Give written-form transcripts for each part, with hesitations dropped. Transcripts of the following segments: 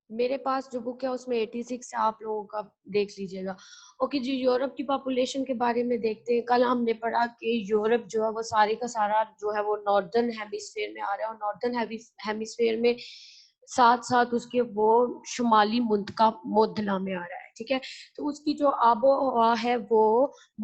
میرے پاس جو بک ہے اس میں 86 ہے، آپ لوگوں کا دیکھ لیجیے گا۔ اوکے جی، یورپ کی پاپولیشن کے بارے میں دیکھتے ہیں۔ کل ہم نے پڑھا کہ یورپ جو ہے وہ سارے کا سارا جو ہے وہ ناردرن ہیمیسفیئر میں آ رہا ہے، اور ناردرن ہیمیسفیئر میں ساتھ ساتھ اس کے وہ شمالی منطقہ معتدلہ میں آ رہا ہے، ٹھیک ہے۔ تو اس کی جو آب و ہوا ہے وہ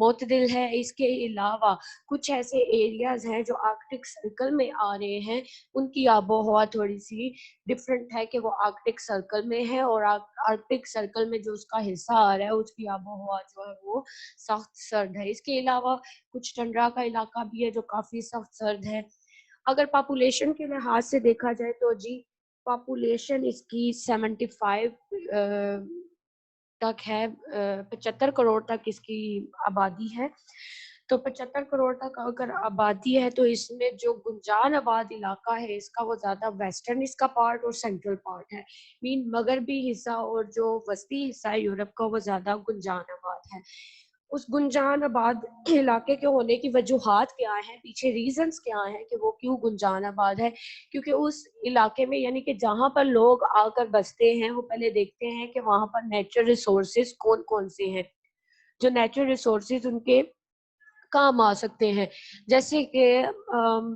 معتدل ہے۔ اس کے علاوہ کچھ ایسے ایریاز ہیں جو آرکٹک سرکل میں آ رہے ہیں، ان کی آب و ہوا تھوڑی سی ڈفرینٹ ہے کہ وہ آرکٹک سرکل میں ہے، اور آرکٹک سرکل میں جو اس کا حصہ آ رہا ہے اس کی آب و ہوا جو ہے وہ سخت سرد ہے۔ اس کے علاوہ کچھ ٹنڈرا کا علاقہ بھی ہے جو کافی سخت سرد ہے۔ اگر پاپولیشن کے لحاظ سے دیکھا جائے تو جی پاپولیشن اس کی 75 تک ہے، 75 کروڑ تک اس کی آبادی ہے۔ تو 75 کروڑ تک اگر آبادی ہے تو اس میں جو گنجان آباد علاقہ ہے اس کا وہ زیادہ ویسٹرن اس کا پارٹ اور سینٹرل پارٹ ہے، مین مغربی حصہ اور جو وسطی حصہ ہے یورپ کا وہ زیادہ گنجان آباد ہے۔ اس گنجان آباد علاقے کے ہونے کی وجوہات کیا ہیں، پیچھے ریزنز کیا ہیں کہ وہ کیوں گنجان آباد ہے؟ کیونکہ اس علاقے میں یعنی کہ جہاں پر لوگ آ کر بستے ہیں وہ پہلے دیکھتے ہیں کہ وہاں پر نیچرل ریسورسز کون کون سے ہیں، جو نیچرل ریسورسز ان کے کام آ سکتے ہیں۔ جیسے کہ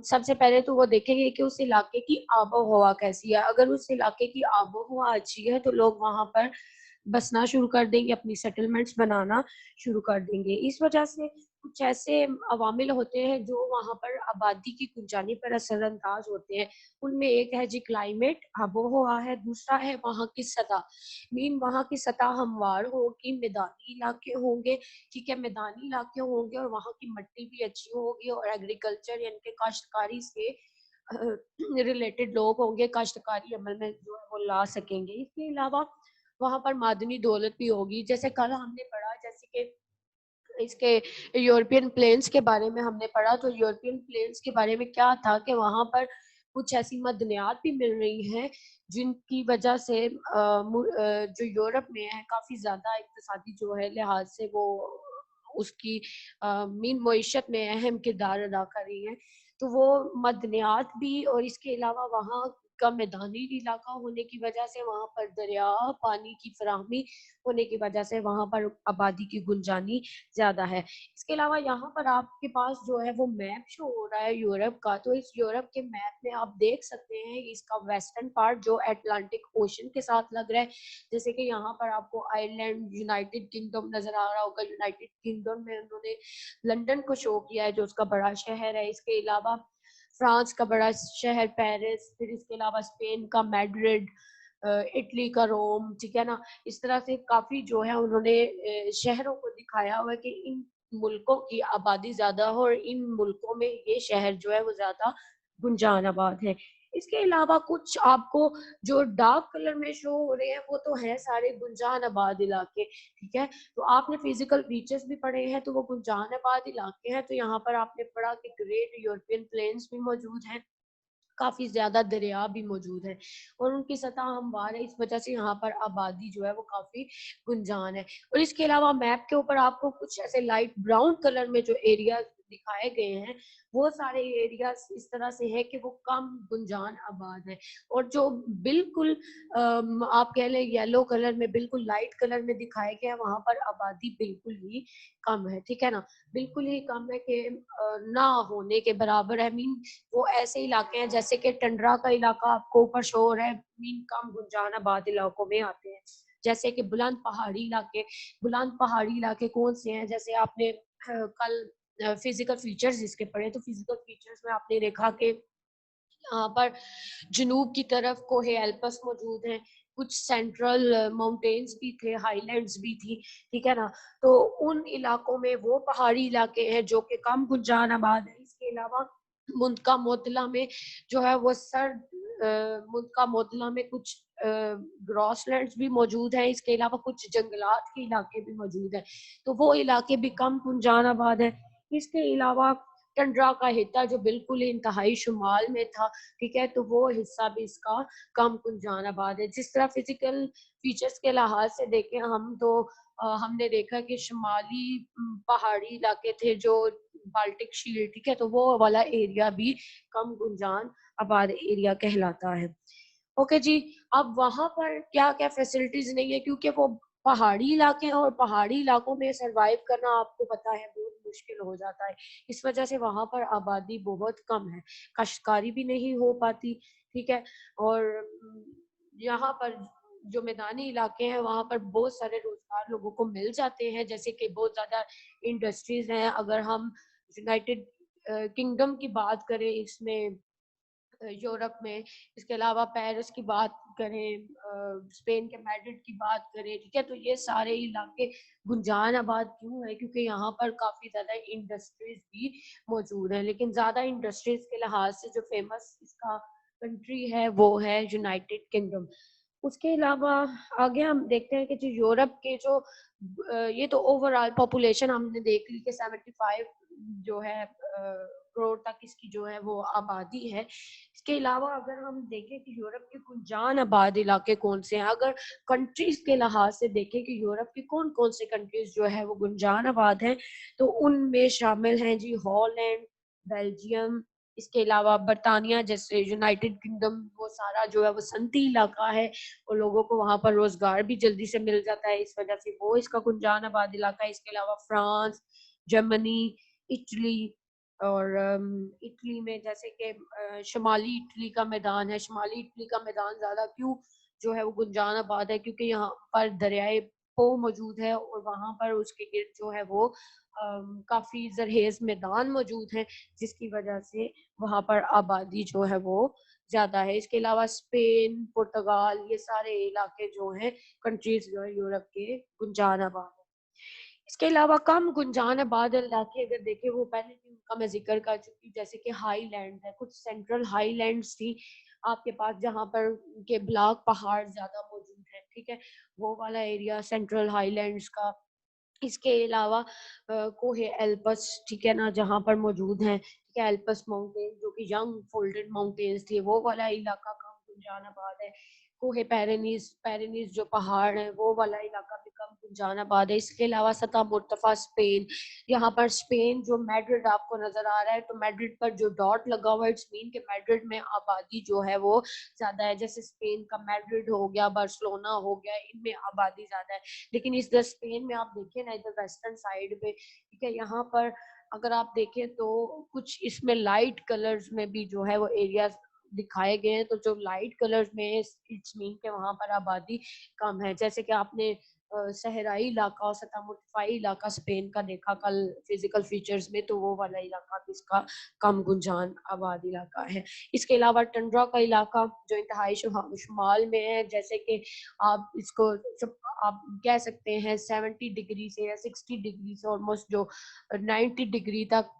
سب سے پہلے تو وہ دیکھیں گے کہ اس علاقے کی آب و ہوا کیسی ہے۔ اگر اس علاقے کی آب و ہوا اچھی ہے تو لوگ وہاں پر بسنا شروع کر دیں گے، اپنی سیٹلمنٹس بنانا شروع کر دیں گے۔ اس وجہ سے کچھ ایسے عوامل ہوتے ہیں جو وہاں پر آبادی کی گنجانی پر اثر انداز ہوتے ہیں۔ ان میں ایک ہے جی کلائمیٹ، آب و ہوا ہے، دوسرا ہے وہاں کی سطح، مین وہاں کی سطح ہموار ہوگی، میدانی علاقے ہوں گے، ٹھیک ہے، میدانی علاقے ہوں گے اور وہاں کی مٹی بھی اچھی ہوگی، اور ایگریکلچر یعنی کہ کاشتکاری سے ریلیٹڈ لوگ ہوں گے، کاشتکاری عمل میں جو ہے وہ لا سکیں گے۔ اس کے علاوہ وہاں پر معدنی دولت بھی ہوگی، جیسے کل ہم نے پڑھا، جیسے کہ اس کے یورپین پلینس کے بارے میں ہم نے پڑھا، تو یورپین پلینس کے بارے میں کیا تھا کہ وہاں پر کچھ ایسی معدنیات بھی مل رہی ہیں جن کی وجہ سے جو یورپ میں ہے کافی زیادہ اقتصادی جو ہے لحاظ سے وہ اس کی مین معیشت میں اہم کردار ادا کر رہی ہیں۔ تو وہ معدنیات بھی، اور اس کے علاوہ وہاں کا میدانی علاقہ ہونے کی وجہ سے وہاں پر دریا پانی کی فراہمی ہونے کی وجہ سے وہاں پر آبادی کی گنجانی زیادہ ہے۔ اس کے علاوہ یہاں پر آپ کے پاس جو ہے وہ میپ شو ہو رہا ہے یورپ کا، تو اس یورپ کے میپ میں آپ دیکھ سکتے ہیں اس کا ویسٹرن پارٹ جو اٹلانٹک اوشن کے ساتھ لگ رہا ہے، جیسے کہ یہاں پر آپ کو آئرلینڈ، یونائٹڈ کنگڈم نظر آ رہا ہوگا۔ یونائٹڈ کنگڈم میں انہوں نے لنڈن کو شو کیا ہے جو اس کا بڑا شہر ہے۔ اس کے علاوہ فرانس کا بڑا شہر پیرس، پھر اس کے علاوہ اسپین کا میڈرڈ، اٹلی کا روم، ٹھیک ہے نا۔ اس طرح سے کافی جو ہے انہوں نے شہروں کو دکھایا ہوا ہے کہ ان ملکوں کی آبادی زیادہ ہو اور ان ملکوں میں یہ شہر جو ہے وہ زیادہ گنجان آباد ہے۔ اس کے علاوہ کچھ آپ کو جو ڈارک کلر میں شو ہو رہے ہیں وہ تو ہیں سارے گنجان آباد علاقے، ٹھیک ہے۔ تو آپ نے فزیکل فیچرز بھی پڑھے ہیں تو وہ گنجان آباد علاقے ہیں۔ تو یہاں پر آپ نے پڑھا کہ گریٹ یورپین پلینس بھی موجود ہیں، کافی زیادہ دریا بھی موجود ہیں، اور ان کی سطح ہموار ہے، اس وجہ سے یہاں پر آبادی جو ہے وہ کافی گنجان ہے۔ اور اس کے علاوہ میپ کے اوپر آپ کو کچھ ایسے لائٹ براؤن کلر میں جو ایریاز دکھائے گئے ہیں وہ سارے ایریاز اس طرح سے ہے کہ وہ کم گنجان آباد ہے، اور جو بالکل آپ کہہ لیں یلو کلر میں، بالکل لائٹ کلر میں دکھائے گئے ہیں وہاں پر آبادی بالکل ہی کم ہے، ٹھیک ہے نا، بالکل ہی کم ہے کہ نہ ہونے کے برابر ہے۔ مین وہ ایسے علاقے ہیں جیسے کہ ٹنڈرا کا علاقہ آپ کو اوپر شو ہو رہا ہے، مین کم گنجان آباد علاقوں میں آتے ہیں، جیسے کہ بلند پہاڑی علاقے۔ بلند پہاڑی علاقے کون سے ہیں؟ جیسے آپ نے کل فزیکل فیچرز اس کے پڑھے، تو فزیکل فیچرز میں آپ نے دیکھا کہ یہاں پر جنوب کی طرف کوہ ایلپس موجود ہیں، کچھ سینٹرل ماؤنٹینز بھی تھے، ہائی لینڈز بھی تھی، ٹھیک ہے نا۔ تو ان علاقوں میں وہ پہاڑی علاقے ہیں جو کہ کم گنجان آباد ہیں۔ اس کے علاوہ منطقہ معطلہ میں جو ہے وہ منطقہ معطلہ میں کچھ گراس لینڈز بھی موجود ہیں، اس کے علاوہ کچھ جنگلات کے علاقے بھی موجود ہیں، تو وہ علاقے بھی کم گنجان آباد ہیں۔ اس کے علاوہ ٹنڈرا کا حصہ جو بالکل انتہائی شمال میں تھا، ٹھیک ہے، تو وہ حصہ بھی اس کا کم گنجان آباد ہے۔ جس طرح فزیکل فیچرز کے لحاظ سے دیکھیں ہم تو ہم نے دیکھا کہ شمالی پہاڑی علاقے تھے جو بالٹک شیلڈ، ٹھیک ہے، تو وہ والا ایریا بھی کم گنجان آباد ایریا کہلاتا ہے۔ اوکے جی. اب وہاں پر کیا کیا فیسلٹیز نہیں ہے, کیونکہ وہ پہاڑی علاقے ہیں اور پہاڑی علاقوں میں سروائیو کرنا آپ کو پتا ہے بہت مشکل ہو جاتا ہے. اس وجہ سے وہاں پر آبادی بہت کم ہے, کاشتکاری بھی نہیں ہو پاتی, ٹھیک ہے. اور یہاں پر جو میدانی علاقے ہیں وہاں پر بہت سارے روزگار لوگوں کو مل جاتے ہیں, جیسے کہ بہت زیادہ انڈسٹریز ہیں. اگر ہم یونائٹڈ کنگڈم کی بات کریں, اس میں یورپ میں, اس کے علاوہ پیرس کی بات کریں, اسپین کے میڈرڈ کی بات کریں, ٹھیک ہے, تو یہ سارے علاقے گنجان آباد کیوں ہے؟ کیونکہ یہاں پر کافی زیادہ انڈسٹریز بھی موجود ہیں. لیکن زیادہ انڈسٹریز کے لحاظ سے جو فیمس اس کا کنٹری ہے وہ ہے یونائٹڈ کنگڈم. اس کے علاوہ آگے ہم دیکھتے ہیں کہ جو یورپ کے جو یہ تو اوور آل پاپولیشن ہم نے دیکھ لی کہ 75 جو ہے کروڑ تک اس کی جو ہے وہ آبادی ہے. اس کے علاوہ اگر ہم دیکھیں کہ یورپ کے گنجان آباد علاقے کون سے ہیں, اگر کنٹریز کے لحاظ سے دیکھیں کہ یورپ کی کون کون سے کنٹریز جو ہے وہ گنجان آباد ہیں, تو ان میں شامل ہیں جی ہالینڈ, بیلجیم, اس کے علاوہ برطانیہ جیسے یونائٹڈ کنگڈم, وہ سارا جو ہے وہ صنعتی علاقہ ہے اور لوگوں کو وہاں پر روزگار بھی جلدی سے مل جاتا ہے, اس وجہ سے وہ اس کا گنجان آباد علاقہ ہے. اس کے علاوہ فرانس, جرمنی, اٹلی, اور اٹلی میں جیسے کہ شمالی اٹلی کا میدان ہے. شمالی اٹلی کا میدان زیادہ کیوں جو ہے وہ گنجان آباد ہے؟ کیونکہ یہاں پر دریائے پو موجود ہے اور وہاں پر اس کے گرد جو ہے وہ کافی زرخیز میدان موجود ہیں, جس کی وجہ سے وہاں پر آبادی جو ہے وہ زیادہ ہے. اس کے علاوہ اسپین, پرتگال, یہ سارے علاقے جو ہیں کنٹریز جو ہے یورپ کے گنجان آباد ہیں. اس کے علاوہ کم گنجان آباد علاقے اگر دیکھیں, وہ پہلے بھی ان کا میں ذکر کر چکی, جیسے کہ ہائی لینڈ ہے, کچھ سینٹرل ہائی لینڈز تھی آپ کے پاس جہاں پر کے بلاک پہاڑ زیادہ موجود ہیں, ٹھیک ہے, وہ والا ایریا سینٹرل ہائی لینڈز کا. اس کے علاوہ کوہ ایلپس, ٹھیک ہے نا, جہاں پر موجود ہیں, ٹھیک ہے, ایلپس ماؤنٹین جو کہ ینگ فولڈڈ ماؤنٹینز تھے, وہ والا علاقہ کم گنجان آباد ہے. کوہ پیرینیز جو پہاڑ ہیں وہ والا علاقہ بھی کم گنجان آباد ہے. اس کے علاوہ سطح مرتفع اسپین, یہاں پر اسپین جو میڈرڈ آپ کو نظر آ رہا ہے, تو میڈرڈ پر جو ڈاٹ لگا ہوا ہے اٹس مین کہ میڈرڈ میں آبادی جو ہے وہ زیادہ ہے. جیسے اسپین کا میڈرڈ ہو گیا, بارسلونا ہو گیا, ان میں آبادی زیادہ ہے. لیکن اس در اسپین میں آپ دیکھیں نا, ادھر ویسٹرن سائڈ میں, ٹھیک ہے, یہاں پر اگر آپ دیکھیں تو کچھ اس میں لائٹ کلرز میں بھی جو ہے وہ ایریاز دکھائے گئے ہیں. تو جو لائٹ کلرز میں اٹس مین کہ وہاں پر آبادی کم ہے. جیسے کہ آپ نے صحرائی علاقہ اور سطح مرتفعی علاقہ اسپین کا دیکھا کل فزیکل فیچرز میں, تو وہ والا علاقہ بھی اس کا کم گنجان آباد علاقہ ہے. اس کے علاوہ ٹنڈرا کا علاقہ جو انتہائی شمال میں ہے, جیسے کہ آپ اس کو آپ کہہ سکتے ہیں 70 ڈگری سے یا 60 ڈگری سے آلموسٹ جو 90 ڈگری تک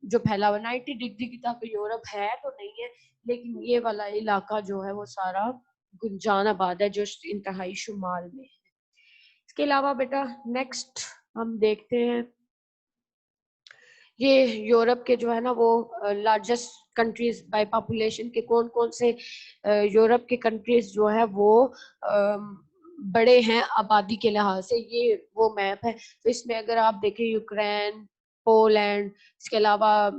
جو پھیلا ہوا 90 ڈگری تک یورپ ہے تو نہیں ہے, لیکن یہ والا علاقہ جو ہے وہ سارا گنجان آباد ہے جو انتہائی شمال میں ہے. اس کے علاوہ بیٹا نیکسٹ ہم دیکھتے ہیں یہ یورپ کے جو ہے نا وہ لارجسٹ کنٹریز بائی پاپولیشن کے کون کون سے یورپ کے کنٹریز جو ہے وہ بڑے ہیں آبادی کے لحاظ سے. یہ وہ میپ ہے, تو اس میں اگر آپ دیکھیں یوکرین, پولینڈ, اس کے علاوہ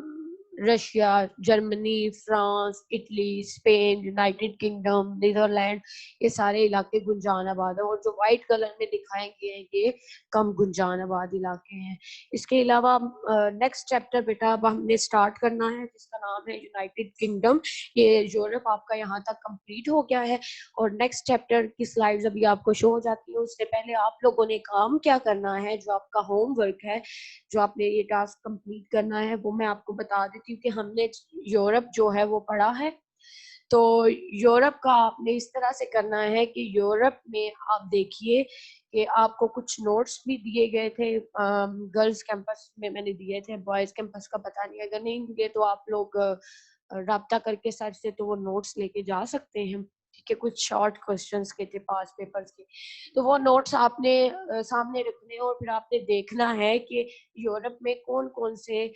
Russia, Germany, France, Italy, Spain, United Kingdom, Netherlands, یہ سارے علاقے گنجان آباد ہیں. اور جو وائٹ کلر میں دکھائیں گے یہ کم گنجان آباد علاقے ہیں. اس کے علاوہ نیکسٹ چیپٹر بیٹا اب ہم نے سٹارٹ کرنا ہے جس کا نام ہے یونائٹڈ کنگڈم. یہ یورپ آپ کا یہاں تک کمپلیٹ ہو گیا ہے, اور نیکسٹ چیپٹر کی سلائیڈز ابھی آپ کو شو ہو جاتی ہے. اس سے پہلے آپ لوگوں نے کام کیا کرنا ہے, جو آپ کا ہوم ورک ہے, جو آپ نے یہ ٹاسک کمپلیٹ کرنا ہے, وہ میں آپ کو بتا دیتی ہوں کہ ہم نے یورپ جو ہے وہ پڑھا ہے. تو یورپ کا آپ نے اس طرح سے کرنا ہے کہ یورپ میں آپ دیکھیے کہ آپ کو کچھ نوٹس بھی دیے گئے تھے گرلز کیمپس میں نے دیے تھے, بوائز کیمپس کا پتہ نہیں, اگر نہیں دیے تو آپ لوگ رابطہ کر کے سر سے تو وہ نوٹس لے کے جا سکتے ہیں, ٹھیک ہے. کچھ شارٹ کوسچنس کے تھے پاس پیپرز کے, تو وہ نوٹس آپ نے سامنے رکھنے اور پھر آپ نے دیکھنا ہے کہ یورپ میں کون کون سے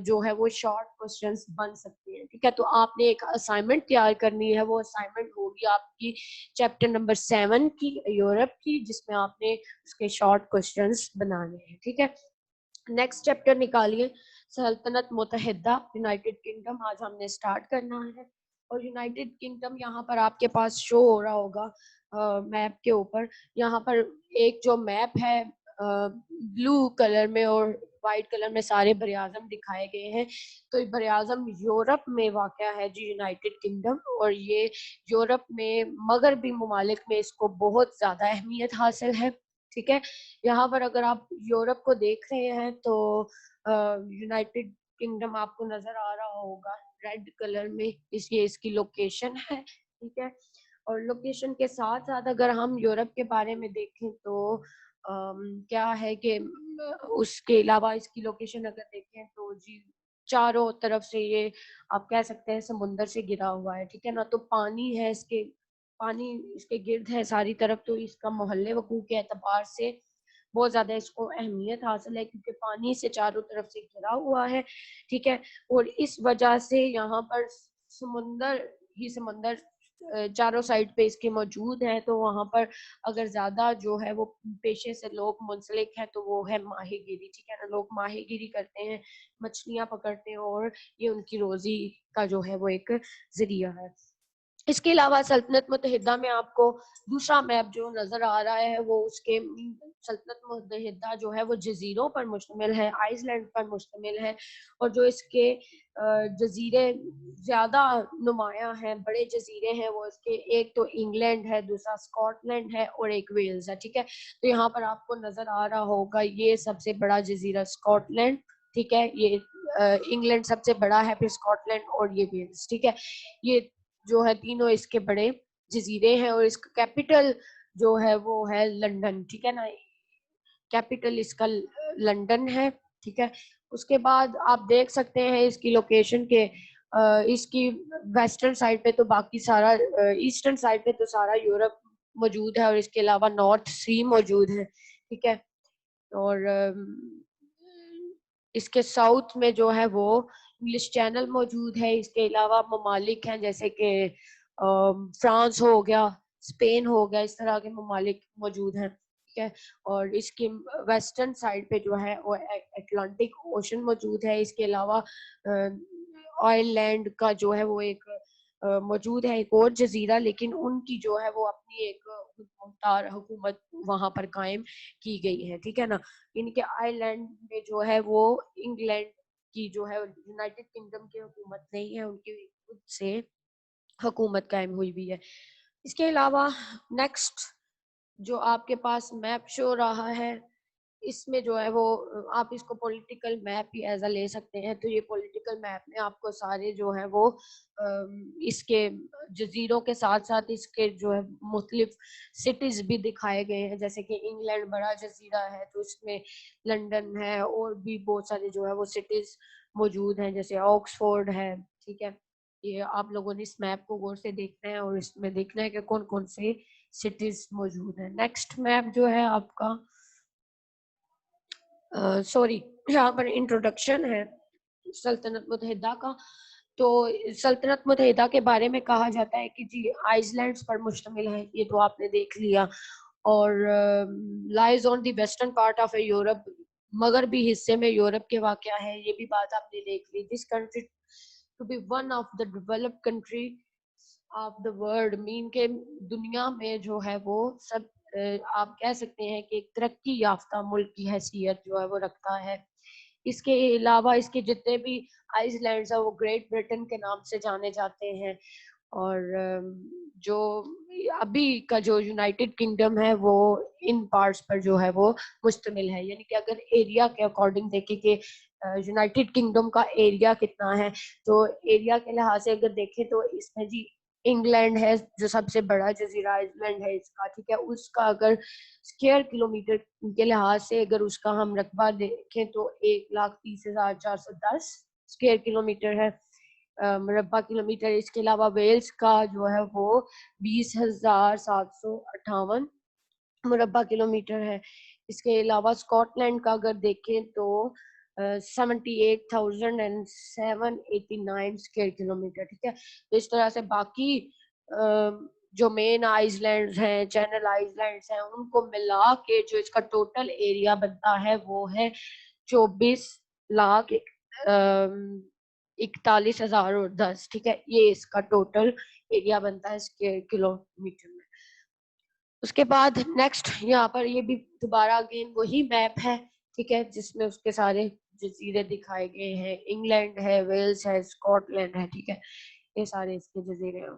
جو ہے وہ شارٹ کوسچنس بن سکتے ہیں, ٹھیک ہے. تو آپ نے ایک اسائنمنٹ تیار کرنی ہے, وہ اسائنمنٹ ہوگی آپ کی چیپٹر نمبر 7 کی یورپ کی, جس میں آپ نے اس کے شارٹ کوسچنس بنانے ہیں, ٹھیک ہے. نیکسٹ چیپٹر نکالیے, سلطنت متحدہ یونائٹڈ کنگڈم, آج ہم نے سٹارٹ کرنا ہے. اور یونائٹڈ کنگڈم یہاں پر آپ کے پاس شو ہو رہا ہوگا میپ کے اوپر. یہاں پر ایک جو میپ ہے بلو کلر میں اور وائٹ کلر میں سارے بر اعظم دکھائے گئے ہیں. تو بر اعظم یورپ میں واقع ہے جی یونائٹڈ کنگڈم, اور یہ یورپ میں مغربی ممالک میں اس کو بہت زیادہ اہمیت حاصل ہے. ٹھیک ہے, یہاں پر اگر آپ یورپ کو دیکھ رہے ہیں تو یونائٹڈ کنگڈم آپ کو نظر آ رہا ہوگا ریڈ کلر میں, اس کی لوکیشن ہے. ٹھیک ہے, اور لوکیشن کے ساتھ ساتھ اگر ہم یورپ کے بارے میں دیکھیں تو کیا ہے کہ اس کے علاوہ اس کی لوکیشن اگر دیکھیں تو جی چاروں طرف سے یہ آپ کہہ سکتے ہیں سمندر سے گرا ہوا ہے. ٹھیک ہے نا, تو پانی ہے پانی اس کے گرد ہے ساری طرف, تو اس کا محل وقوع کے اعتبار سے بہت زیادہ اس کو اہمیت حاصل ہے کیونکہ پانی سے چاروں طرف سے گھرا ہوا ہے. ٹھیک ہے, اور اس وجہ سے یہاں پر سمندر چاروں سائڈ پہ اس کے موجود ہیں. تو وہاں پر اگر زیادہ جو ہے وہ پیشے سے لوگ منسلک ہیں تو وہ ہے ماہی گیری. ٹھیک ہے نا, لوگ ماہی گیری کرتے ہیں, مچھلیاں پکڑتے ہیں, اور یہ ان کی روزی کا جو ہے وہ ایک ذریعہ ہے. اس کے علاوہ سلطنت متحدہ میں آپ کو دوسرا میپ جو نظر آ رہا ہے وہ اس کے سلطنت متحدہ جو ہے وہ جزیروں پر مشتمل ہے, آئس لینڈ پر مشتمل ہے, اور جو اس کے جزیرے زیادہ نمایاں ہیں, بڑے جزیرے ہیں وہ اس کے, ایک تو انگلینڈ ہے, دوسرا اسکاٹ لینڈ ہے, اور ایک ویلز ہے. ٹھیک ہے, تو یہاں پر آپ کو نظر آ رہا ہوگا یہ سب سے بڑا جزیرہ اسکاٹ لینڈ. ٹھیک ہے, یہ انگلینڈ سب سے بڑا ہے, پھر اسکاٹ لینڈ اور یہ ویلز. ٹھیک ہے, یہ جو ہے تینوں اس کے بڑے جزیرے ہیں, اور اس کا کیپٹل جو ہے وہ ہے لنڈن. ٹھیک ہے نا, کیپٹل اس کا لنڈن ہے. ٹھیک ہے, اس کے بعد آپ دیکھ سکتے ہیں اس کی لوکیشن کے اس کی ویسٹرن سائڈ پہ تو باقی سارا, ایسٹرن سائڈ پہ تو سارا یورپ موجود ہے, اور اس کے علاوہ نارتھ سی موجود ہے. ٹھیک ہے, اور اس کے ساؤتھ میں جو ہے وہ انگلش چینل موجود ہے. اس کے علاوہ ممالک ہیں جیسے کہ فرانس ہو گیا, اسپین ہو گیا, اس طرح کے ممالک موجود ہیں. ٹھیک ہے, اور اس کی ویسٹرن سائڈ پہ جو ہے وہ اٹلانٹک اوشن موجود ہے. اس کے علاوہ آئل لینڈ کا جو ہے وہ ایک موجود ہے, ایک اور جزیرہ, لیکن ان کی جو ہے وہ اپنی ایک حکومت وہاں پر قائم کی گئی ہے. ٹھیک ہے نا, ان کے آئل لینڈ میں جو ہے وہ انگلینڈ کی جو ہے یونائٹڈ کنگڈم کی حکومت نہیں ہے, ان کی خود سے حکومت قائم ہوئی بھی ہے. اس کے علاوہ نیکسٹ جو آپ کے پاس میپ شو رہا ہے, اس میں جو ہے وہ آپ اس کو political map he as a لے سکتے ہیں. تو یہ پولیٹیکل میپ میں آپ کو سارے جو ہے وہ اس کے جزیروں کے ساتھ ساتھ اس کے جو ہے مختلف سٹیز بھی دکھائے گئے ہیں, جیسے کہ انگلینڈ بڑا جزیرہ ہے تو اس میں لنڈن ہے, اور بھی بہت سارے جو ہے وہ سٹیز موجود ہیں جیسے آکسفورڈ ہے. ٹھیک ہے, یہ آپ لوگوں نے اس میپ کو غور سے دیکھنا ہے اور اس میں دیکھنا ہے کہ کون کون سے سٹیز موجود ہیں. نیکسٹ میپ جو ہے آپ کا سوری یہاں پر انٹروڈکشن ہے سلطنت متحدہ کا. تو سلطنت متحدہ کے بارے میں کہا جاتا ہے کہ جی آئس لینڈز پر مشتمل ہے, یہ تو آپ نے دیکھ لیا, اور لائز آن the western part of a Europe, مغربی حصے میں یورپ کے واقع ہے, یہ بھی بات آپ نے دیکھ لی. This country to be one of the developed country of the world, مین کے دنیا میں جو ہے وہ سب آپ کہہ سکتے ہیں کہ ایک ترقی یافتہ ملک کی حیثیت جو ہے وہ رکھتا ہے. اس کے علاوہ اس کے جتنے بھی آئس لینڈز ہیں وہ گریٹ برٹن کے نام سے جانے جاتے ہیں, اور جو ابھی کا جو یونائٹڈ کنگڈم ہے وہ ان پارٹس پر جو ہے وہ مشتمل ہے. یعنی کہ اگر ایریا کے اکارڈنگ دیکھیں کہ یونائٹڈ کنگڈم کا ایریا کتنا ہے, تو ایریا کے لحاظ سے اگر دیکھیں تو اس میں جی انگلینڈ ہے جو سب سے بڑا جزیرہ آئس لینڈ ہے اس کا. ٹھیک ہے, اس کا اگر اسکوائر کلومیٹر کے لحاظ سے اگر اس کا ہم رقبہ دیکھیں تو 1,30,410 اسکوائر کلومیٹر ہے, مربع کلومیٹر. اس کے علاوہ ویلز کا جو ہے وہ 20,758 مربع کلومیٹر ہے. اس کے علاوہ اسکاٹ لینڈ کا اگر دیکھیں تو 78,789 اسکوائر کلومیٹر. ٹھیک ہے, تو اس طرح سے باقی جو مین آئس لینڈز ہیں, چینل آئس لینڈز ہیں, ان کو ملا کے جو اس کا ٹوٹل ایریا بنتا ہے وہ ہے 24 لاکھ 41,010, ٹھیک ہے, یہ اس کا ٹوٹل ایریا بنتا ہے اسکوائر کلومیٹر میں. اس کے بعد نیکسٹ یہاں پر یہ بھی دوبارہ اگین وہی میپ ہے, ٹھیک ہے, جس میں اس کے سارے جزیرے دکھائے گئے ہیں. انگلینڈ ہے, ویلز ہے, اسکاٹ لینڈ ہے, ٹھیک ہے, یہ سارے اس کے جزیرے ہیں.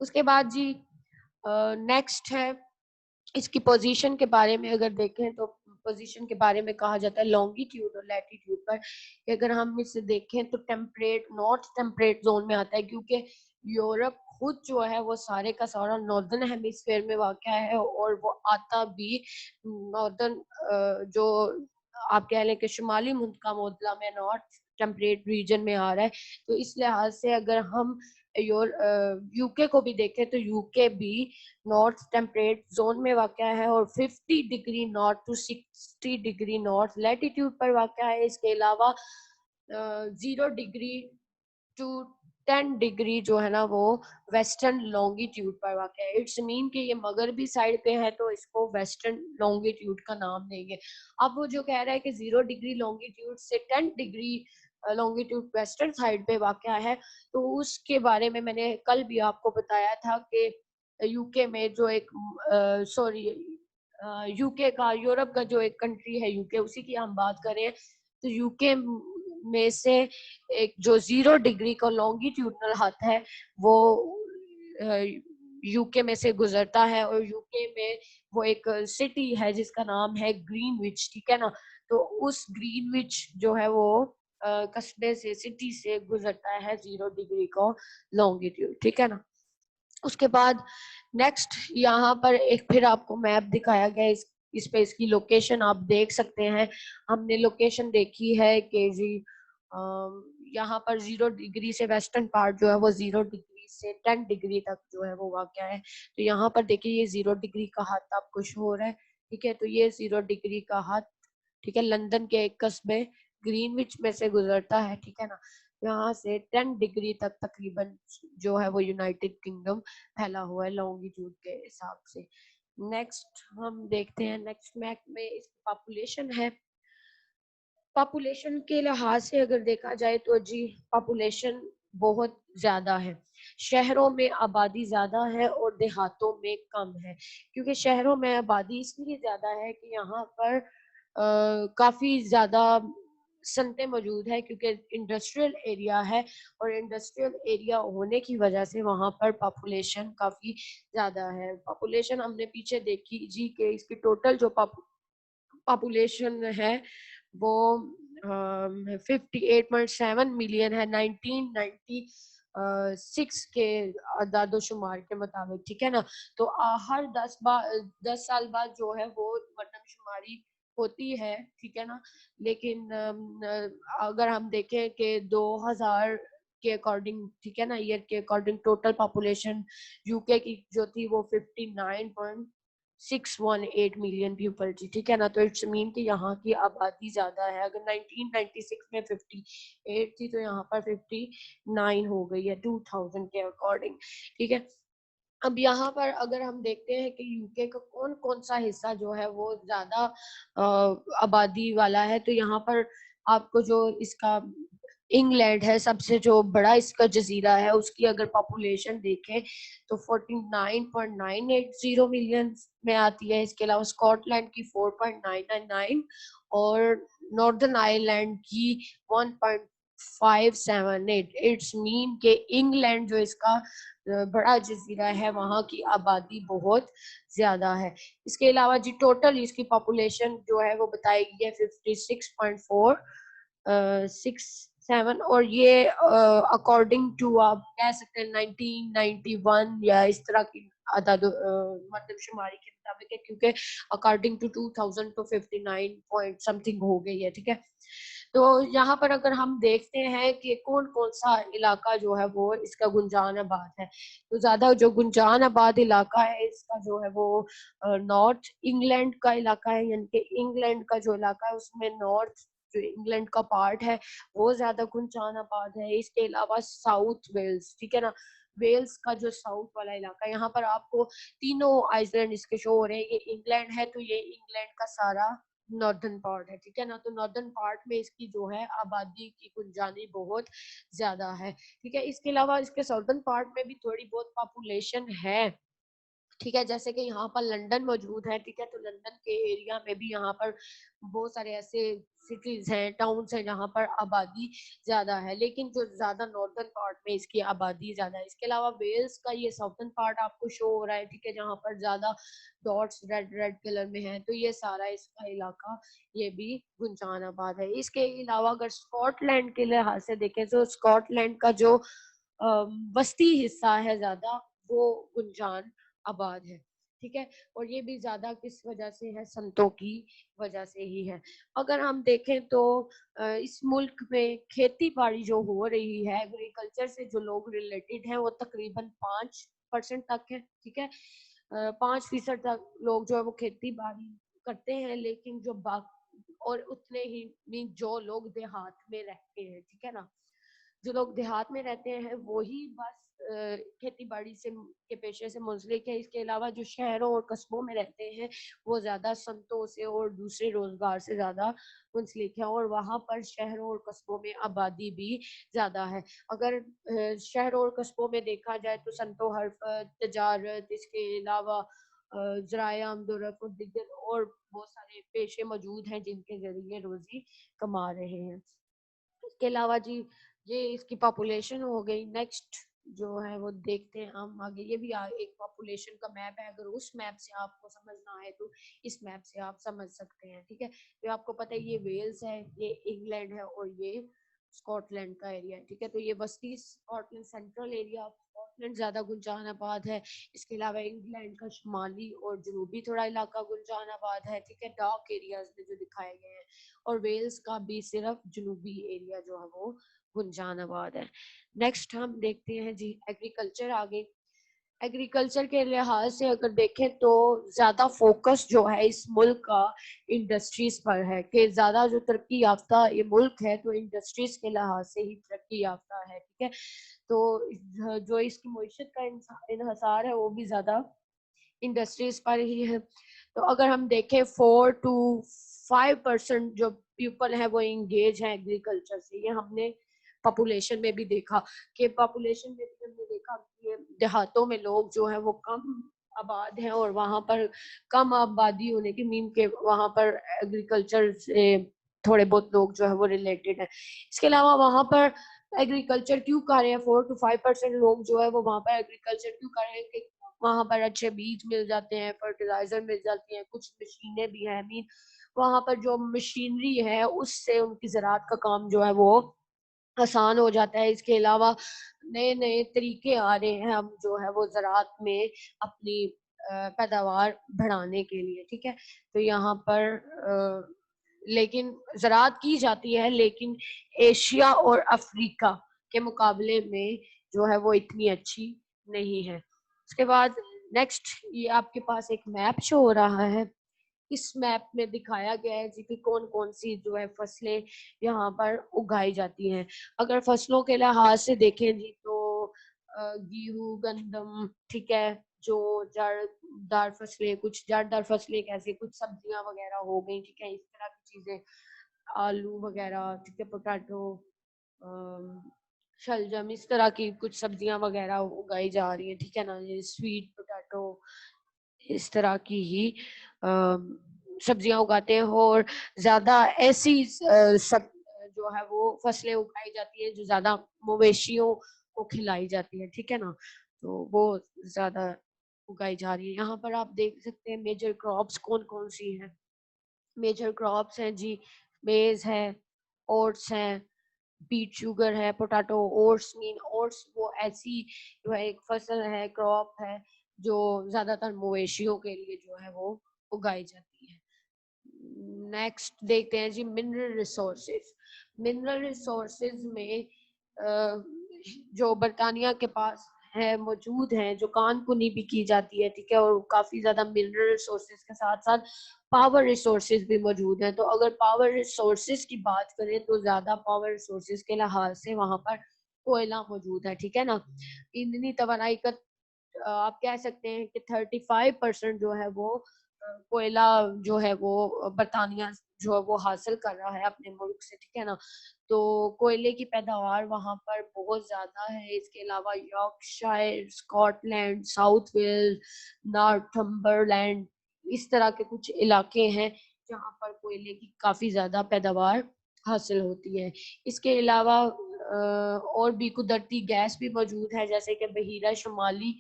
اس کے بعد جی نیکسٹ ہے اس کی پوزیشن کے بارے میں. اگر دیکھیں تو پوزیشن کے بارے میں کہا جاتا ہے لانگیٹیوڈ اور لیٹیٹیوڈ پر, کہ اگر ہم اسے دیکھیں تو ٹیمپریٹ نارتھ ٹیمپریٹ زون میں آتا ہے, کیونکہ یورپ خود جو ہے وہ سارے کا سارا ناردرن ہیمیسفیئر میں واقع ہے, اور وہ آتا بھی ناردرن جو آپ کہہ لیں کہ شمالی منطقہ معطلا میں نارتھ ٹیمپریٹ ریجن میں آ رہا ہے. تو اس لحاظ سے اگر ہم یو کے کو بھی دیکھیں تو یو کے بھی نارتھ ٹیمپریٹ زون میں واقع ہے, اور 50 ڈگری نارتھ ٹو 60 ڈگری نارتھ لیٹیٹیوڈ پر واقع ہے. اس کے علاوہ 0 ڈگری ٹو 10 ڈگری جو ہے نا وہ ویسٹرن لانگیٹیوڈ پر واقع ہے. اٹس مین کہ یہ مغربی سائڈ پہ ہے تو اس کو ویسٹرن لانگیٹیوڈ کا نام دیں گے. اب وہ جو کہہ رہا ہے کہ 0 ڈگری لانگیٹیوڈ سے 10 ڈگری لانگیٹیوڈ ویسٹرن سائڈ پہ واقع ہے, تو اس کے بارے میں نے کل بھی آپ کو بتایا تھا کہ یو کے میں جو ایک یو کے کا یورپ کا جو ایک کنٹری ہے یو کے, اسی کی ہم بات کریں تو یو کے میں سے ایک جو 0 ڈگری کا لانگیٹیوڈنل ہاتھ ہے وہ یو کے میں سے گزرتا ہے, اور یو کے میں وہ ایک سٹی ہے جس کا نام ہے گرین وچ, ٹھیک ہے نا. تو اس گرین وچ جو ہے وہ قصبے سے سٹی سے گزرتا ہے 0 ڈگری کا لانگیٹیوڈ, ٹھیک ہے نا. اس کے بعد نیکسٹ یہاں پر ایک پھر آپ کو میپ دکھایا گیا, اس پہ اس کی لوکیشن آپ دیکھ سکتے ہیں. ہم نے لوکیشن دیکھی ہے کہ جی یہاں پر 0 ڈگری سے ویسٹرن پارٹ جو ہے وہ 0 ڈگری سے 10 ڈگری تک جو ہے وہ واقع ہے. تو یہاں پر دیکھیے یہ 0 ڈگری کا ہاتھ آپ کو شو ہو رہا ہے, ٹھیک ہے. تو یہ 0 ڈگری کا ہاتھ, ٹھیک ہے, لندن کے ایک قصبے گرین وچ میں سے گزرتا ہے, ٹھیک ہے نا. یہاں سے 10 ڈگری تک تقریباً جو ہے وہ یونائٹڈ کنگڈم پھیلا ہوا ہے لانگیٹیوڈ کے حساب سے. نیکسٹ ہم دیکھتے ہیں نیکسٹ میپ میں اس کی پاپولیشن ہے. پاپولیشن کے لحاظ سے اگر دیکھا جائے تو جی پاپولیشن بہت زیادہ ہے. شہروں میں آبادی زیادہ ہے اور دیہاتوں میں کم ہے, کیونکہ شہروں میں آبادی اس لیے زیادہ ہے کہ یہاں پر کافی زیادہ صنعتیں موجود ہے, کیونکہ انڈسٹریل ایریا ہے, اور انڈسٹریل ایریا ہونے کی وجہ سے وہاں پر پاپولیشن کافی زیادہ ہے. پاپولیشن ہم نے پیچھے دیکھی جی کہ اس کی ٹوٹل جو پاپولیشن ہے وہ 58.7 ملین ہے 1996 کے اعداد و شمار کے مطابق, ٹھیک ہے نا. تو ہر 10 سال بعد جو ہے وہ مردم شماری ہوتی ہے, ٹھیک ہے نا. لیکن اگر ہم دیکھیں کہ 2000 کے اکارڈنگ, ٹھیک ہے نا, ایئر کے اکارڈنگ ٹوٹل پاپولیشن یو کے کی جو تھی وہ 59.618 ملین پیپل تھی, ٹھیک ہے نا. تو اٹس مین کہ یہاں کی آبادی زیادہ ہے. اگر 1996 میں 58 تھی تو یہاں پر 59 ہو گئی ہے 2000 کے اکارڈنگ, ٹھیک ہے. اب یہاں پر اگر ہم دیکھتے ہیں کہ یو کے کا کون کون سا حصہ جو ہے وہ زیادہ آبادی والا ہے, تو یہاں پر آپ کو جو اس کا انگلینڈ ہے سب سے جو بڑا اس کا جزیرہ ہے, اس کی اگر پاپولیشن دیکھیں تو 49.980 ملین میں آتی ہے. اس کے علاوہ اسکاٹ لینڈ کی 4.999 اور ناردرن آئرلینڈ کی 1.578. اٹس مین کہ انگلینڈ جو اس کا بڑا جزیرہ ہے وہاں کی آبادی بہت زیادہ ہے. اس کے علاوہ جی ٹوٹل اس کی پاپولیشن جو ہے وہ بتائی گئی ہے 56.467, اور یہ اکارڈنگ ٹو آپ کہہ سکتے ہیں 1991 یا اس طرح کی عدد مردم شماری کے مطابق ہے, کیونکہ اکارڈنگ ٹو 2000 تو 59 پوائنٹ سم تھنگ ہو گئی ہے, ٹھیک ہے. تو یہاں پر اگر ہم دیکھتے ہیں کہ کون کون سا علاقہ جو ہے وہ اس کا گنجان آباد ہے, تو زیادہ جو گنجان آباد علاقہ ہے اس کا جو ہے وہ نارتھ انگلینڈ کا علاقہ ہے, یعنی کہ انگلینڈ کا جو علاقہ ہے اس میں نارتھ جو انگلینڈ کا پارٹ ہے وہ زیادہ گنجان آباد ہے. اس کے علاوہ ساؤتھ ویلز, ٹھیک ہے نا, ویلز کا جو ساؤتھ والا علاقہ ہے, یہاں پر آپ کو تینوں آئس لینڈ اس کے شو ہو رہے ہیں. یہ انگلینڈ ہے تو یہ انگلینڈ کا سارا ناردرن پارٹ ہے, ٹھیک ہے نا. تو ناردرن پارٹ میں اس کی جو ہے آبادی کی گنجانی بہت زیادہ ہے, ٹھیک ہے. اس کے علاوہ اس کے ساؤتھرن پارٹ میں بھی تھوڑی بہت پاپولیشن ہے, ٹھیک ہے, جیسے کہ یہاں پر لنڈن موجود ہے, ٹھیک ہے. تو لنڈن کے ایریا میں بھی یہاں پر بہت سارے ایسے سٹیز ہیں, ٹاؤنس ہیں جہاں پر آبادی زیادہ ہے, لیکن جو زیادہ ناردرن پارٹ میں اس کی آبادی زیادہ ہے. اس کے علاوہ ویلز کا یہ ساؤتھرن پارٹ آپ کو شو ہو رہا ہے, ٹھیک ہے, جہاں پر زیادہ ڈاٹس ریڈ ریڈ کلر میں ہیں, تو یہ سارا اس کا علاقہ یہ بھی گنجان آباد ہے. اس کے علاوہ اگر اسکاٹ لینڈ کے لحاظ سے دیکھیں تو اسکاٹ لینڈ کا جو وسطی حصہ ہے زیادہ وہ گنجان آباد ہے, ٹھیک ہے. اور یہ بھی زیادہ کس وجہ سے ہے, سنتوں کی وجہ سے ہی ہے. اگر ہم دیکھیں تو اس ملک میں کھیتی باڑی جو ہو رہی ہے, ایگریکلچر سے جو لوگ ریلیٹڈ ہیں وہ تقریباً 5% تک ہے, ٹھیک ہے. 5% تک لوگ جو ہے وہ کھیتی باڑی کرتے ہیں, لیکن جو اور اتنے ہی جو لوگ دیہات میں رہتے ہیں, ٹھیک ہے نا, جو لوگ دیہات میں رہتے ہیں وہی بس کھیتی باڑی سے کے پیشے سے منسلک ہے. اس کے علاوہ جو شہروں اور قصبوں میں رہتے ہیں وہ زیادہ صنعتوں سے اور دوسرے روزگار سے زیادہ منسلک ہے, اور وہاں پر شہروں اور قصبوں میں آبادی بھی زیادہ ہے. اگر شہروں اور قصبوں میں دیکھا جائے تو صنعت و حرفت, تجارت, اس کے علاوہ ذرائع آمد و رفع اور دیگر اور بہت سارے پیشے موجود ہیں جن کے ذریعے روزی کما رہے ہیں. اس کے علاوہ جی یہ اس کی پاپولیشن ہو گئی. نیکسٹ جو ہے وہ دیکھتے ہیں ہم آگے, یہ بھی ایک پاپولیشن کا میپ ہے. اگر اس میپ سے آپ کو سمجھنا ہے تو اس میپ سے آپ سمجھ سکتے ہیں, ٹھیک ہے. تو آپ کو پتہ ہے یہ ویلز ہے, یہ انگلینڈ ہے, اور یہ اسکاٹ لینڈ کا ایریا ہے, ٹھیک ہے. تو یہ وسطی Scotland central area Scotland زیادہ گنجان آباد ہے. اس کے علاوہ انگلینڈ کا شمالی اور جنوبی تھوڑا علاقہ گنجان آباد ہے, ٹھیک ہے, ڈارک ایریاز میں جو دکھائے گئے ہیں. اور ویلز کا بھی صرف جنوبی ایریا جو ہے وہ گنجان آباد ہے. نیکسٹ ہم دیکھتے ہیں جی ایگریکلچر. آگے ایگریکلچر کے لحاظ سے اگر دیکھیں تو زیادہ فوکس جو ہے اس ملک کا انڈسٹریز پر ہے, کہ زیادہ جو ترقی یافتہ یہ ملک ہے تو انڈسٹریز کے لحاظ سے ہی ترقی یافتہ ہے, ٹھیک ہے. تو جو اس کی معیشت کا انحصار ہے وہ بھی زیادہ انڈسٹریز پر ہی ہے. تو اگر ہم دیکھیں 4 to 5% جو پیپل ہیں وہ انگیج ہیں ایگریکلچر سے. یہ ہم نے پاپولیشن میں بھی دیکھا کہ پاپولیشن میں بھی ہم نے دیکھا کہ دیہاتوں میں لوگ جو ہیں وہ کم آباد ہیں, اور وہاں پر کم آبادی ہونے کی مین کے وہاں پر ایگریکلچر سے تھوڑے بہت لوگ جو ہے وہ ریلیٹڈ ہیں. اس کے علاوہ وہاں پر ایگریکلچر کیوں کر رہے ہیں, 4 to 5% لوگ جو ہے وہ وہاں پر ایگریکلچر کیوں کر رہے ہیں, کہ وہاں پر اچھے بیج مل جاتے ہیں, فرٹیلائزر مل جاتی ہیں, کچھ مشینیں بھی ہیں. مین وہاں پر جو مشینری ہے اس سے ان کی زراعت کا کام جو ہے وہ آسان ہو جاتا ہے. اس کے علاوہ نئے نئے طریقے آ رہے ہیں ہم جو ہے وہ زراعت میں اپنی پیداوار بڑھانے کے لیے, ٹھیک ہے. تو یہاں پر لیکن زراعت کی جاتی ہے, لیکن ایشیا اور افریقہ کے مقابلے میں جو ہے وہ اتنی اچھی نہیں ہے. اس کے بعد نیکسٹ یہ آپ کے پاس ایک میپ شو ہو رہا ہے. اس میپ میں دکھایا گیا ہے جی کہ کون کون سی جو ہے فصلیں یہاں پر اگائی جاتی ہیں. اگر فصلوں کے لحاظ سے دیکھیں جی تو گیہوں, گندم, ٹھیک ہے, جو جڑ دار فصلیں, کچھ جڑ دار فصلیں کیسے, کچھ سبزیاں وغیرہ ہو گئی, ٹھیک ہے, اس طرح کی چیزیں, آلو وغیرہ, ٹھیک ہے, پوٹیٹو, شلجم, اس طرح کی کچھ سبزیاں وغیرہ اگائی جا رہی ہیں, ٹھیک ہے نا. یہ سویٹ پوٹیٹو اس طرح کی ہی سبزیاں اگاتے ہیں, اور زیادہ ایسی سب جو ہے وہ فصلیں اگائی جاتی ہیں جو زیادہ مویشیوں کو کھلائی جاتی ہیں, ٹھیک ہے نا. تو وہ زیادہ اگائی جا رہی ہے. یہاں پر آپ دیکھ سکتے ہیں میجر کراپس کون کون سی ہیں. میجر کراپس ہیں جی میز ہے, اوٹس ہیں, بیٹ شوگر ہے, پوٹیٹو, اوٹس مین اوٹس وہ ایسی جو ہے ایک فصل ہے, کراپ ہے جو زیادہ تر مویشیوں کے لیے جو ہے وہ اگائی جاتی ہے. نیکسٹ دیکھتے ہیں جی منرل ریسورسز. منرل ریسورسز میں جو برطانیہ کے پاس ہے موجود ہیں, جو کان کنی بھی کی جاتی ہے, ٹھیک ہے, اور کافی زیادہ منرل ریسورسز کے ساتھ ساتھ پاور ریسورسز بھی موجود ہیں. تو اگر پاور ریسورسز کی بات کریں تو زیادہ پاور ریسورسز کے لحاظ سے وہاں پر کوئلہ موجود ہے, ٹھیک ہے نا. ایندھنی توانائی کا آپ کہہ سکتے ہیں کہ 35% جو ہے وہ کوئلہ جو ہے وہ برطانیہ جو ہے وہ حاصل کر رہا ہے اپنے ملک سے, ٹھیک ہے نا. تو کوئلے کی پیداوار وہاں پر بہت زیادہ ہے. اس کے علاوہ Yorkshire, Scotland, South Wales, Northumberland, اس طرح کے کچھ علاقے ہیں جہاں پر کوئلے کی کافی زیادہ پیداوار حاصل ہوتی ہے. اس کے علاوہ اور بھی قدرتی گیس بھی موجود ہے, جیسے کہ بحیرہ شمالی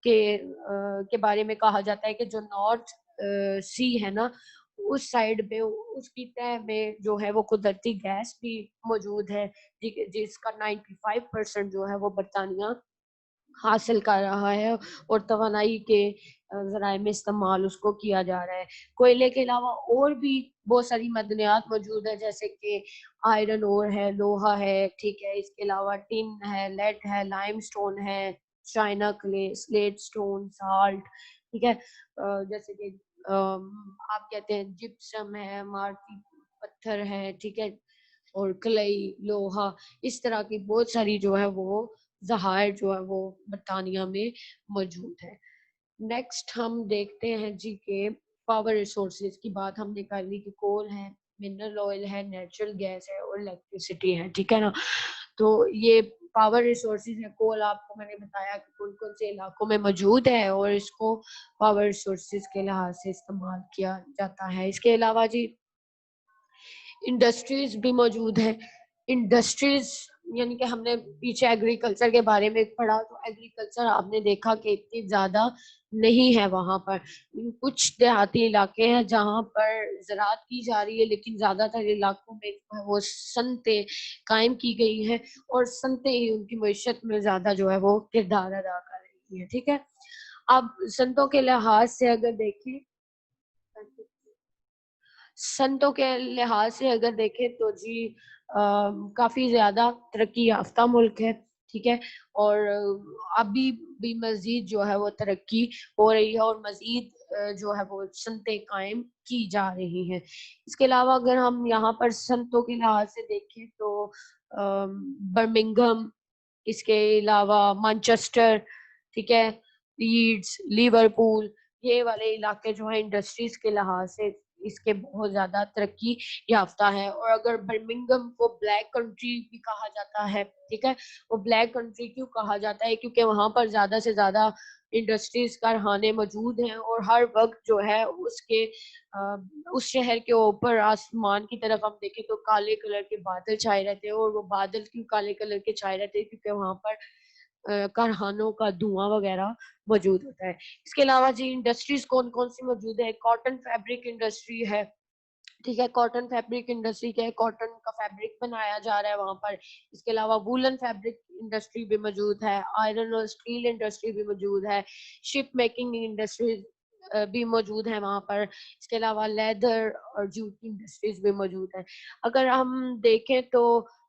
کے بارے میں کہا جاتا ہے کہ جو نارتھ سی ہے نا, اس سائڈ پہ اس کی تہ میں جو ہے وہ قدرتی گیس بھی موجود ہے, جس کا 95% جو ہے وہ برطانیہ حاصل کر رہا ہے اور توانائی کے ذرائع میں استعمال اس کو کیا جا رہا ہے. کوئلے کے علاوہ اور بھی بہت ساری معدنیات موجود ہے, جیسے کہ آئرن اور ہے, لوہا ہے, ٹھیک ہے. اس کے علاوہ ٹن ہے, لیڈ ہے, لائم سٹون ہے, China clay, slate stone, salt, ٹھیک ہے. جیسے کہ آپ کہتے ہیں جپسم ہے, مارٹی پتھر ہے, ٹھیک ہے, اور کلئی, لوہا, اس طرح کی بہت ساری جو ہے وہ ذخائر جو ہے وہ برطانیہ میں موجود ہے. نیکسٹ ہم دیکھتے ہیں جی کہ پاور ریسورسز کی بات ہم نے کر لی کہ کول ہے, منرل آئل ہے, نیچرل گیس ہے اور الیکٹریسٹی ہے, ٹھیک ہے نا. تو یہ پاور ریسورسز ہے. کول آپ کو میں نے بتایا کہ کون کون سے علاقوں میں موجود ہے اور اس کو پاور ریسورسز کے لحاظ سے استعمال کیا جاتا ہے. اس کے علاوہ جی انڈسٹریز بھی موجود ہیں. انڈسٹریز یعنی کہ ہم نے پیچھے ایگریکلچر کے بارے میں پڑھا, تو ایگریکلچر آپ نے دیکھا کہ اتنی زیادہ نہیں ہے وہاں پر. کچھ دیہاتی علاقے ہیں جہاں پر زراعت کی جا رہی ہے, لیکن زیادہ تر علاقوں میں وہ صنعتیں قائم کی گئی ہیں اور صنعتیں ہی ان کی معیشت میں زیادہ جو ہے وہ کردار ادا کر رہی ہیں, ٹھیک ہے. اب صنعتوں کے لحاظ سے اگر دیکھیں, صنعتوں کے لحاظ سے اگر دیکھیں تو جی کافی زیادہ ترقی یافتہ ملک ہے, ٹھیک ہے. اور ابھی بھی مزید جو ہے وہ ترقی ہو رہی ہے اور مزید جو ہے وہ صنعتیں قائم کی جا رہی ہیں. اس کے علاوہ اگر ہم یہاں پر صنعتوں کے لحاظ سے دیکھیں تو برمنگھم, اس کے علاوہ مانچسٹر, ٹھیک ہے, لیڈز, لیورپول, یہ والے علاقے جو ہیں انڈسٹریز کے لحاظ سے اس کے بہت زیادہ ترقی یافتہ ہے. اور اگر برمنگھم کو بلیک کنٹری بھی کہا جاتا ہے, ٹھیک ہے, وہ بلیک کنٹری کیوں کہا جاتا ہے, کیونکہ وہاں پر زیادہ سے زیادہ انڈسٹریز کارخانے موجود ہیں اور ہر وقت جو ہے اس شہر کے اوپر آسمان کی طرف ہم دیکھیں تو کالے کلر کے بادل چھائے رہتے ہیں. اور وہ بادل کیوں کالے کلر کے چھائے رہتے ہیں, کیونکہ وہاں پر کارخانوں کا دھواں وغیرہ موجود ہوتا ہے. اس کے علاوہ جی انڈسٹریز کون کون سی موجود ہے, کاٹن فیبرک انڈسٹری ہے, ٹھیک ہے. کاٹن فیبرک انڈسٹری کیا ہے, کاٹن کا فیبرک بنایا جا رہا ہے وہاں پر. اس کے علاوہ وولن فیبرک انڈسٹری بھی موجود ہے, آئرن اور اسٹیل انڈسٹری بھی موجود ہے, شپ میکنگ انڈسٹری بھی موجود ہے وہاں پر. اس کے علاوہ لیدر اور جوٹ کی انڈسٹریز بھی موجود ہے. اگر ہم دیکھیں تو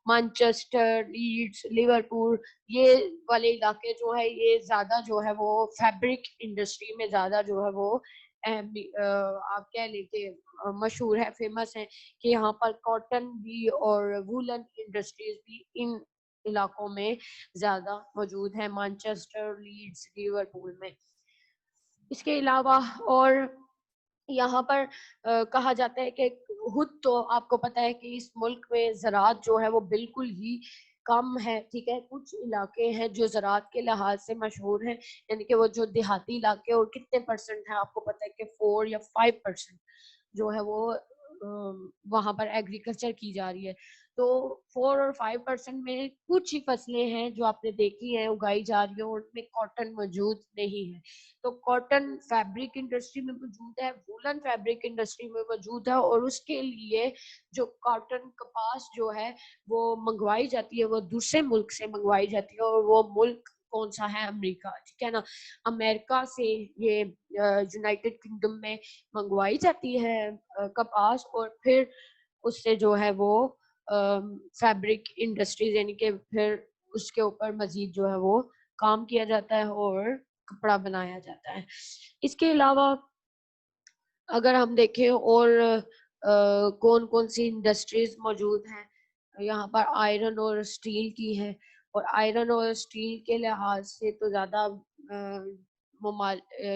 مانچسٹر, لیڈز, لیورپول, یہ والے علاقے جو ہے یہ زیادہ جو ہے وہ فیبرک انڈسٹری میں زیادہ جو ہے وہ آپ کہہ لیں کہ مشہور ہے, فیمس ہے, کہ یہاں پر کاٹن بھی اور وولن انڈسٹریز بھی ان علاقوں میں زیادہ موجود ہے, مانچسٹر, لیڈز, لیورپول میں. اس کے علاوہ اور یہاں پر کہا جاتا ہے کہ خود تو آپ کو پتا ہے کہ اس ملک میں زراعت جو ہے وہ بالکل ہی کم ہے, ٹھیک ہے. کچھ علاقے ہیں جو زراعت کے لحاظ سے مشہور ہیں, یعنی کہ وہ جو دیہاتی علاقے اور کتنے پرسنٹ ہیں آپ کو پتا ہے کہ 4 یا 5% جو ہے وہ وہاں پر ایگریکلچر کی جا رہی ہے. تو 4 اور 5% میں کچھ ہی فصلیں ہیں جو آپ نے دیکھی ہیں اگائی جا رہی ہیں اور ان میں کاٹن موجود نہیں ہے. تو کاٹن فیبرک انڈسٹری میں موجود ہے, وولن فیبرک انڈسٹری میں موجود ہے, اور اس کے لیے جو کاٹن کپاس جو ہے وہ منگوائی جاتی ہے وہ دوسرے ملک سے منگوائی جاتی ہے, اور وہ ملک کون سا ہے, امریکہ, ٹھیک ہے نا. امریکہ سے یہ یونائٹڈ کنگڈم میں منگوائی جاتی ہے کپاس, اور پھر اس سے جو ہے وہ فیبرک انڈسٹریز یعنی کہ پھر اس کے اوپر مزید جو ہے وہ کام کیا جاتا ہے اور کپڑا بنایا جاتا ہے. اس کے علاوہ اگر ہم دیکھیں اور کون کون سی انڈسٹریز موجود ہیں, یہاں پر آئرن اور اسٹیل کی ہے, اور آئرن اور اسٹیل کے لحاظ سے تو زیادہ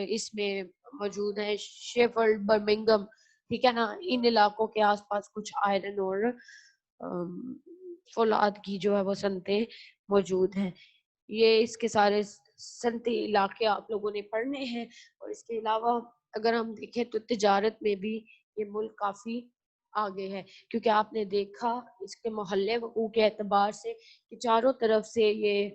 اس میں موجود ہیں, شیفرڈ, برمنگم, ٹھیک ہے نا, ان علاقوں کے آس پاس کچھ آئرن اور فولاد کی جو ہے وہ صنعتیں موجود ہیں. یہ اس کے سارے صنعتی علاقے آپ لوگوں نے پڑھنے ہیں. اور اس کے علاوہ اگر ہم دیکھیں تو تجارت میں بھی یہ ملک کافی آگے ہے, کیونکہ آپ نے دیکھا اس کے محلے وقوع کے اعتبار سے کہ چاروں طرف سے یہ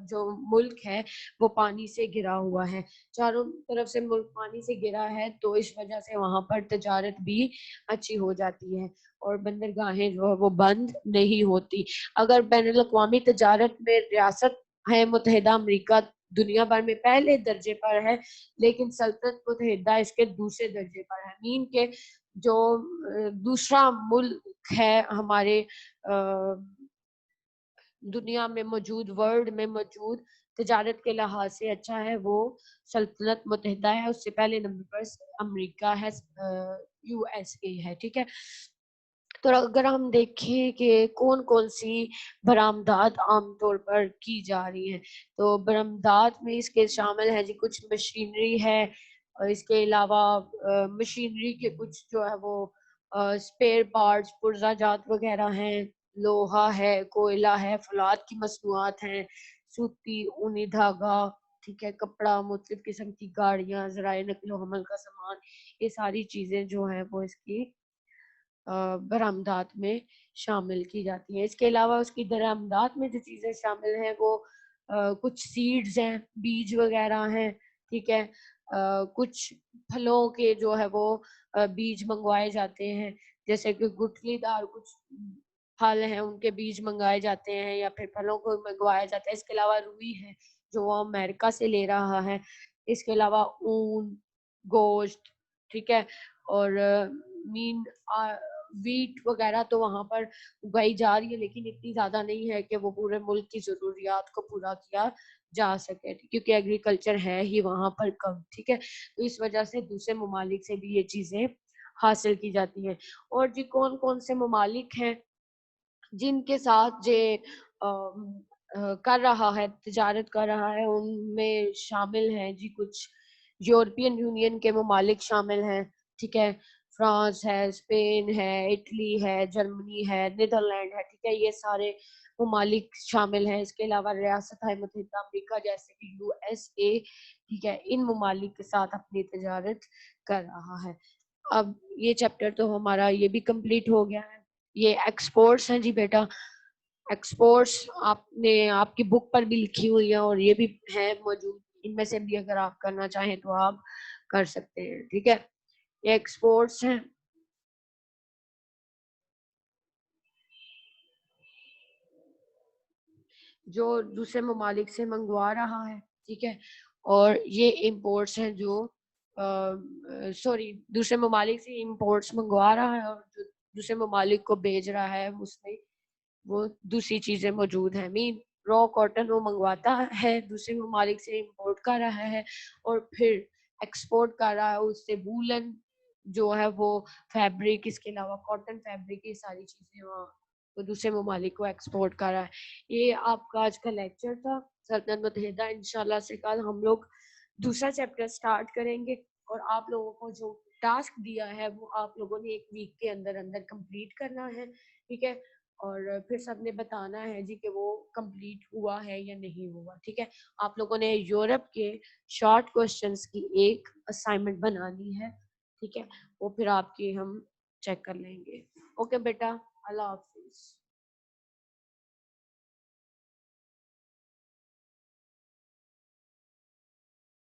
جو ملک ہے وہ پانی سے گھرا ہوا ہے. چاروں طرف سے ملک پانی سے گھرا ہے تو اس وجہ سے وہاں پر تجارت بھی اچھی ہو جاتی ہے اور بندرگاہیں جو ہے وہ بند نہیں ہوتی. اگر بین الاقوامی تجارت میں ریاست ہے متحدہ امریکہ دنیا بھر میں پہلے درجے پر ہے, لیکن سلطنت متحدہ اس کے دوسرے درجے پر ہے. مین کے جو دوسرا ملک ہے ہمارے دنیا میں موجود, ورلڈ میں موجود, تجارت کے لحاظ سے اچھا ہے وہ سلطنت متحدہ ہے. اس سے پہلے نمبر پر امریکہ ہے, یو ایس اے ہے, ٹھیک ہے. تو اگر ہم دیکھیں کہ کون کون سی برآمدات عام طور پر کی جا رہی ہیں تو برآمدات میں اس کے شامل ہے جی کچھ مشینری ہے, اور اس کے علاوہ مشینری کے کچھ جو ہے وہ اسپیئر پارٹس, پرزہ جات وغیرہ ہیں, لوہا ہے, کوئلہ ہے, فولاد کی مصنوعات ہیں, سوتی اونی دھاگا, ٹھیک ہے, کپڑا, مختلف قسم کی گاڑیاں, ذرائع نقل و حمل کا سامان, یہ ساری چیزیں جو ہیں وہ اس کی برآمدات میں شامل کی جاتی ہیں. اس کے علاوہ اس کی درآمدات میں جو چیزیں شامل ہیں وہ کچھ سیڈز ہیں, بیج وغیرہ ہیں, ٹھیک ہے, کچھ پھلوں کے جو ہے وہ بیج منگوائے جاتے ہیں, جیسے کہ گٹلی دار کچھ پھل ہیں ان کے بیج منگائے جاتے ہیں یا پھر پھلوں کو منگوایا جاتا ہے. اس کے علاوہ روئی ہے جو وہ امریکہ سے لے رہا ہے. اس کے علاوہ اون, گوشت, ٹھیک ہے, اور مین ویٹ وغیرہ تو وہاں پر اگائی جا رہی ہے, لیکن اتنی زیادہ نہیں ہے کہ وہ پورے ملک کی ضروریات کو پورا کیا جا سکے, کیونکہ ایگریکلچر ہے ہی وہاں پر کم, ٹھیک ہے. تو اس وجہ سے دوسرے ممالک سے بھی یہ چیزیں حاصل کی جاتی ہیں. اور جی کون کون سے ممالک ہیں جن کے ساتھ کر رہا ہے, تجارت کر رہا ہے, ان میں شامل ہیں جی کچھ یورپین یونین کے ممالک شامل ہیں, ٹھیک ہے, فرانس ہے, اسپین ہے, اٹلی ہے, جرمنی ہے, نیدرلینڈ ہے, ٹھیک ہے, یہ سارے ممالک شامل ہیں. اس کے علاوہ ریاست متحدہ امریکہ جیسے کہ یو ایس اے, ٹھیک ہے, ان ممالک کے ساتھ اپنی تجارت کر رہا ہے. اب یہ چیپٹر تو ہمارا یہ بھی کمپلیٹ ہو گیا ہے. یہ ایکسپورٹس ہیں جی بیٹا, ایکسپورٹس آپ کی بک پر بھی لکھی ہوئی ہیں اور یہ بھی ہے موجود, ان میں سے بھی اگر آپ کرنا چاہیں تو آپ کر سکتے ہیں, ٹھیک ہے. یہ ایکسپورٹس ہیں. جو دوسرے ممالک سے منگوا رہا ہے, ٹھیک ہے, اور یہ امپورٹس ہیں جو دوسرے ممالک سے امپورٹس منگوا رہا ہے اور جو دوسرے ممالک کو بھیج رہا ہے اس میں وہ دوسری چیزیں موجود ہیں. مین را کاٹن وہ منگواتا ہے دوسرے ممالک سے, امپورٹ کر رہا ہے, اور پھر ایکسپورٹ کر رہا ہے اس سے وولن جو ہے وہ فیبرک, اس کے علاوہ کاٹن فیبرک, یہ ساری چیزیں وہاں وہ دوسرے ممالک کو ایکسپورٹ کر رہا ہے. یہ آپ کا آج کا لیکچر تھا سلطنت متحدہ. انشاءاللہ سے کل ہم لوگ دوسرا چیپٹر سٹارٹ کریں گے, اور آپ لوگوں کو جو ٹاسک دیا ہے وہ آپ لوگوں نے 1 ویک کے اندر اندر کمپلیٹ کرنا ہے, ٹھیک ہے, اور پھر سب نے بتانا ہے جی کہ وہ کمپلیٹ ہوا ہے یا نہیں ہوا, ٹھیک ہے. آپ لوگوں نے یورپ کے شارٹ کوسچنز کی ایک اسائنمنٹ بنانی ہے, ٹھیک ہے, وہ پھر آپ کی ہم چیک کر لیں گے. اوکے بیٹا, اللہ حافظ.